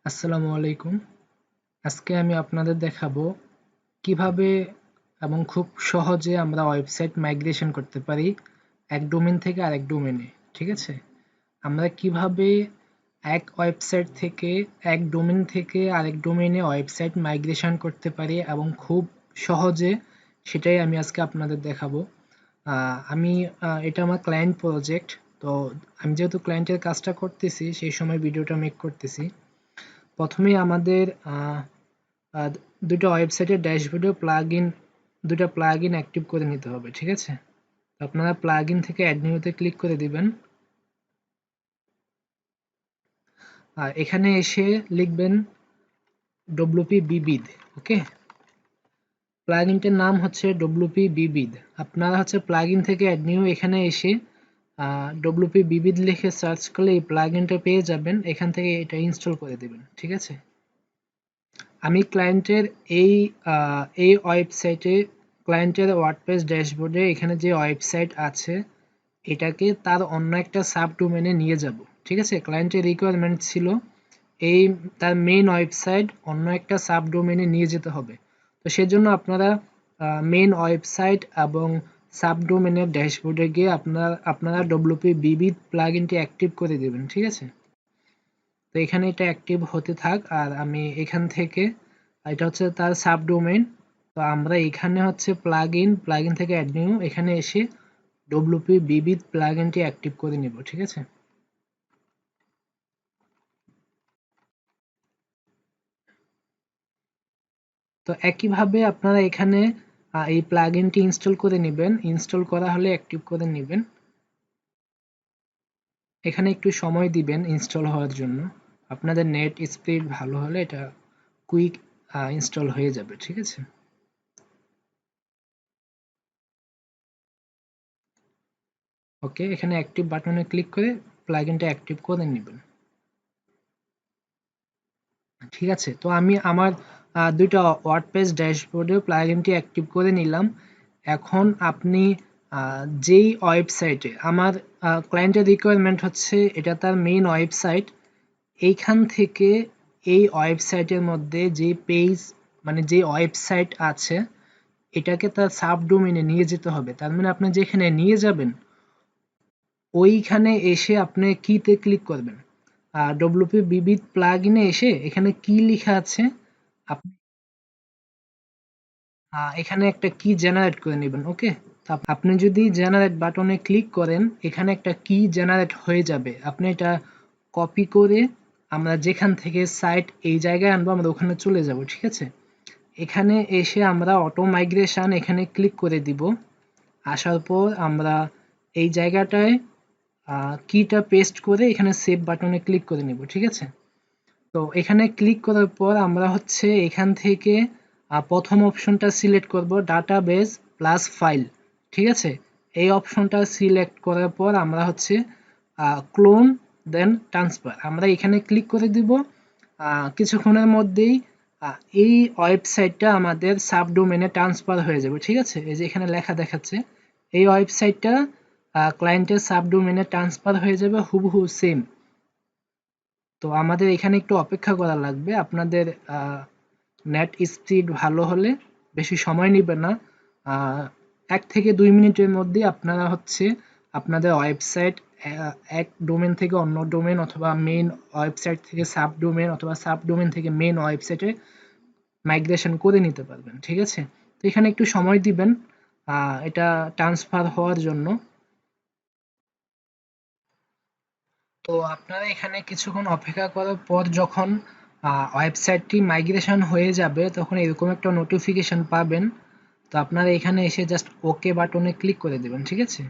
আসসালামু আলাইকুম। আজকে আমি আপনাদের দেখাবো কিভাবে এবং খুব সহজে আমরা ওয়েবসাইট মাইগ্রেশন করতে পারি এক ডোমেইন থেকে আরেক ডোমেইনে। ঠিক আছে? আমরা কিভাবে এক ওয়েবসাইট থেকে এক ডোমেইন থেকে আরেক ডোমেইনে ওয়েবসাইট মাইগ্রেশন করতে পারি এবং খুব সহজে, সেটাই আমি আজকে আপনাদের দেখাবো। এটা আমার ক্লায়েন্ট প্রজেক্ট। তো আমি যেহেতু ক্লায়েন্টের কাজটা করতেছি সেই সময় ভিডিওটা মেক করতেছি। প্রথমেই আমাদের দুটো ওয়েবসাইটের ড্যাশবোর্ডে দুটো প্লাগইন অ্যাক্টিভ করে নিতে হবে। ঠিক আছে? তো আপনারা প্লাগইন থেকে অ্যাড নিউতে ক্লিক করে দিবেন। আর এখানে এসে লিখবেন WPvivid। ওকে, প্লাগইনটার নাম হচ্ছে WPvivid। আপনারা হচ্ছে প্লাগইন থেকে অ্যাড নিউ এখানে এসে WPvivid লিখে সার্চ করলে এই প্লাগইনটা পেয়ে যাবেন। এখান থেকে এটা ইনস্টল করে দিবেন। ঠিক আছে? আমি ক্লায়েন্টের এই ওয়েবসাইটে, ক্লায়েন্টের ওয়ার্ডপ্রেস ড্যাশবোর্ডে এখানে যে ওয়েবসাইট আছে এটাকে তার অন্য একটা সাব ডোমেনে নিয়ে যাব। ঠিক আছে? ক্লায়েন্টের রিকোয়ারমেন্ট ছিল এই তার মেইন ওয়েবসাইট অন্য একটা সাব ডোমেনে নিয়ে যেতে হবে। তো সেজন্য আপনারা মেইন ওয়েবসাইট এবং সাব ডোমেনের ড্যাশবোর্ডে গিয়ে আপনারা WPvivid প্লাগইনটি অ্যাক্টিভ করে দেবেন। ঠিক আছে? তো এখানে এটা অ্যাক্টিভ হতে থাক। আর আমি এখান থেকে, এটা হচ্ছে তার সাবডোমেইন। তো আমরা এখানে হচ্ছে প্লাগইন থেকে অ্যাড নিউ এখানে এসে WPvivid প্লাগইনটি অ্যাক্টিভ করে নিব। ঠিক আছে? তো একইভাবে আপনারা এখানে এই প্লাগইনটি ইনস্টল করে নেবেন। ইনস্টল করা হলে অ্যাক্টিভ করে নেবেন। এখানে একটু সময় দিবেন ইনস্টল হওয়ার জন্য। আপনাদের নেট স্পিড ভালো হলে এটা কুইক ইনস্টল হয়ে যাবে। ঠিক আছে? ওকে, এখানে অ্যাক্টিভ বাটনে ক্লিক করে প্লাগইনটা অ্যাক্টিভ করে নেবেন। ঠিক আছে? তো আমি আমার দুইটা ওয়ার্ডপ্রেস ড্যাশবোর্ডে প্লাগইনটি অ্যাক্টিভ করে নিলাম। এখন আপনি যেই ওয়েবসাইটে আমার ক্লায়েন্টের রিকোয়ারমেন্ট হচ্ছে এটা তার মেইন ওয়েবসাইট, এইখান থেকে এই ওয়েবসাইটের মধ্যে যে পেজ, মানে যে ওয়েবসাইট আছে এটাকে তার সাবডোমেইনে নিয়ে যেতে হবে। তার মানে আপনি যেখানে নিয়ে যাবেন ওইখানে এসে আপনি কিতে ক্লিক করবেন। WPvivid প্লাগইনে এসে এখানে কি লেখা আছে আপনি এখানে একটা কি জেনারেট করে নেবেন। ওকে, আপনি যদি জেনারেট বাটনে ক্লিক করেন এখানে একটা কি জেনারেট হয়ে যাবে। আপনি এটা কপি করে আমরা যেখান থেকে সাইট এই জায়গায় আনবো আমরা ওখানে চলে যাব। ঠিক আছে? এখানে এসে আমরা অটো মাইগ্রেশন এখানে ক্লিক করে দিব। আসার পর আমরা এই জায়গাটায় কিটা পেস্ট করে এখানে সেভ বাটনে ক্লিক করে নেব। ঠিক আছে? তো এখানে ক্লিক করার পর আমরা হচ্ছে এখান থেকে প্রথম অপশনটা সিলেক্ট করব, ডাটাবেস প্লাস ফাইল। ঠিক আছে? এই অপশনটা সিলেক্ট করার পর আমরা হচ্ছে ক্লোন দেন ট্রান্সফার আমরা এখানে ক্লিক করে দিব। কিছুক্ষণের মধ্যেই এই ওয়েবসাইটটা আমাদের সাবডোমেনে ট্রান্সফার হয়ে যাবে। ঠিক আছে? এই যে এখানে লেখা দেখাচ্ছে এই ওয়েবসাইটটা ক্লায়েন্টের সাবডোমেনে ট্রান্সফার হয়ে যাবে হুবহু সেম। তো আমাদের এখানে একটু অপেক্ষা করা লাগবে। আপনাদের নেট স্পিড ভালো হলে বেশি সময় নেবে না। 1 থেকে 2 মিনিটের মধ্যে আপনারা হচ্ছে আপনাদের ওয়েবসাইট এক ডোমেন থেকে অন্য ডোমেন অথবা মেইন ওয়েবসাইট থেকে সাব ডোমেন অথবা সাব ডোমেন থেকে মেইন ওয়েবসাইটে মাইগ্রেশন করে নিতে পারবেন। ঠিক আছে? তো এখানে একটু সময় দিবেন এটা ট্রান্সফার হওয়ার জন্য। তো আপনারা এখানে কিছুক্ষণ অপেক্ষা করার পর যখন ওয়েবসাইটটি মাইগ্রেশন হয়ে যাবে তখন এরকম একটা নোটিফিকেশন পাবেন। তো আপনারা এখানে এসে জাস্ট ওকে বাটনে ক্লিক করে দেবেন। ঠিক আছে?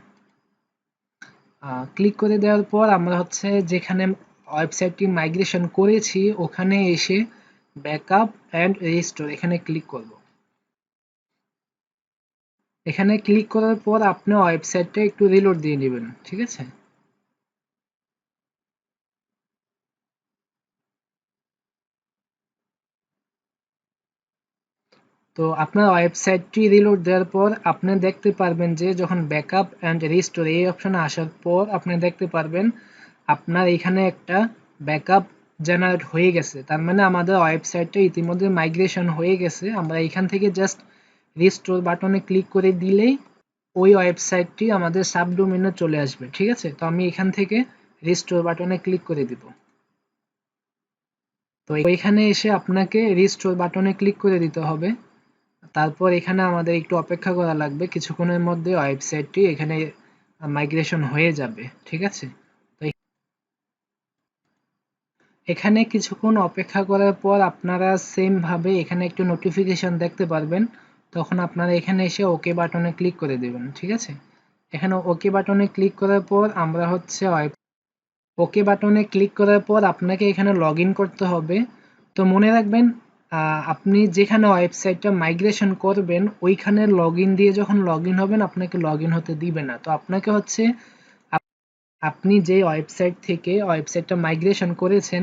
ক্লিক করে দেওয়ার পর আমরা হচ্ছে যেখানে ওয়েবসাইটটি মাইগ্রেশন করেছি ওখানে এসে ব্যাকআপ অ্যান্ড রিস্টোর এখানে ক্লিক করব। এখানে ক্লিক করার পর আপনি ওয়েবসাইটটা একটু রিলোড দিয়ে নেবেন। ঠিক আছে? তো আপনার ওয়েবসাইটটি রিলোড দেওয়ার পর আপনি দেখতে পারবেন যে যখন ব্যাকআপ অ্যান্ড রিস্টোর এই অপশনে আসার পর আপনি দেখতে পারবেন আপনার এখানে একটা ব্যাকআপ জেনারেট হয়ে গেছে, তার মানে আমাদের ওয়েবসাইটটা ইতিমধ্যে মাইগ্রেশন হয়ে গেছে। আমরা এখান থেকে জাস্ট রিস্টোর বাটনে ক্লিক করে দিলেই ওই ওয়েবসাইটটি আমাদের সাবডোমেইনে চলে আসবে। ঠিক আছে, তো আমি এখান থেকে রিস্টোর বাটনে ক্লিক করে দিব। তো এখানে এসে আপনাকে রিস্টোর বাটনে ক্লিক করে দিতে হবে। তারপর এখানে আমাদের একটু অপেক্ষা করা লাগবে, কিছুক্ষণের মধ্যে ওয়েবসাইটটি এখানে মাইগ্রেশন হয়ে যাবে। ঠিক আছে, তো এখানে কিছুক্ষণ অপেক্ষা করার পর আপনারা সেম ভাবে এখানে একটু নোটিফিকেশন দেখতে পারবেন, তখন আপনারা এখানে এসে ওকে বাটনে ক্লিক করে দেবেন। ঠিক আছে, এখানে ওকে বাটনে ক্লিক করার পর আমরা হচ্ছে ওকে বাটনে ক্লিক করার পর আপনাকে এখানে লগ ইন করতে হবে। তো মনে রাখবেন আপনি যেখানে ওয়েবসাইটটা মাইগ্রেশন করবেন ওইখানে লগ ইন দিয়ে যখন লগ ইন হবেন আপনাকে লগ ইন হতে দিবে না। তো আপনাকে হচ্ছে আপনি যে ওয়েবসাইট থেকে ওয়েবসাইটটা মাইগ্রেশন করেছেন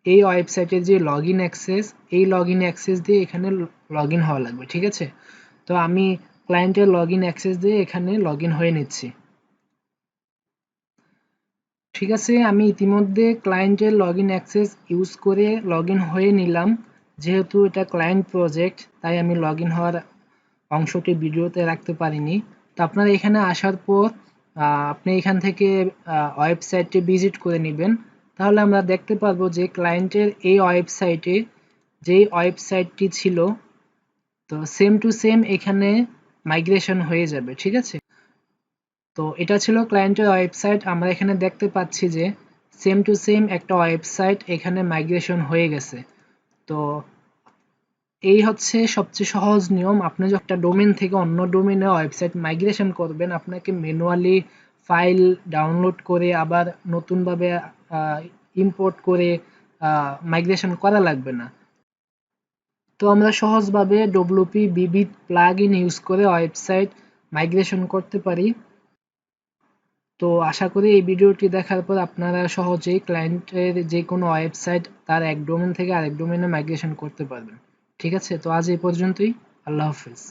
এই ওয়েবসাইটের যে লগ ইন অ্যাক্সেস, এই লগ ইন অ্যাক্সেস দিয়ে এখানে লগ ইন হওয়া লাগবে। ঠিক আছে, তো আমি ক্লায়েন্টের লগ ইন অ্যাক্সেস দিয়ে এখানে লগ ইন হয়ে নিচ্ছি। ঠিক আছে, আমি ইতিমধ্যে ক্লায়েন্টের লগ ইন অ্যাক্সেস ইউজ করে লগ ইন হয়ে নিলাম। যেহেতু এটা ক্লায়েন্ট প্রজেক্ট তাই আমি লগ ইন হওয়ার অংশটি ভিডিওতে রাখতে পারিনি। তো আপনারা এখানে আসার পর আপনি এখান থেকে ওয়েবসাইটটি ভিজিট করে নেবেন, তাহলে আমরা দেখতে পারবো যে ক্লায়েন্টের এই ওয়েবসাইটে যেই ওয়েবসাইটটি ছিল তো সেম টু সেম এখানে মাইগ্রেশন হয়ে যাবে। ঠিক আছে, তো এটা ছিল ক্লায়েন্টের ওয়েবসাইট। আমরা এখানে দেখতে পাচ্ছি যে সেম টু সেম একটা ওয়েবসাইট এখানে মাইগ্রেশন হয়ে গেছে। তো এই হচ্ছে সবচেয়ে সহজ নিয়ম। আপনি যখন একটা ডোমেইন থেকে অন্য ডোমেইনে ওয়েবসাইট মাইগ্রেশন করবেন আপনাকে ম্যানুয়ালি ফাইল ডাউনলোড করে আবার নতুনভাবে ইম্পোর্ট করে মাইগ্রেশন করা লাগবে না। তো আমরা সহজভাবে WPvivid প্লাগইন ইউজ করে ওয়েবসাইট মাইগ্রেশন করতে পারি। তো আশা করি এই ভিডিওটি দেখার পর আপনারা সহজেই ক্লায়েন্টের যে কোনো ওয়েবসাইট তার এক ডোমেইন থেকে আরেক ডোমেইনে মাইগ্রেশন করতে পারবেন। ঠিক আছে, তো আজ এই পর্যন্তই। আল্লাহ হাফেজ।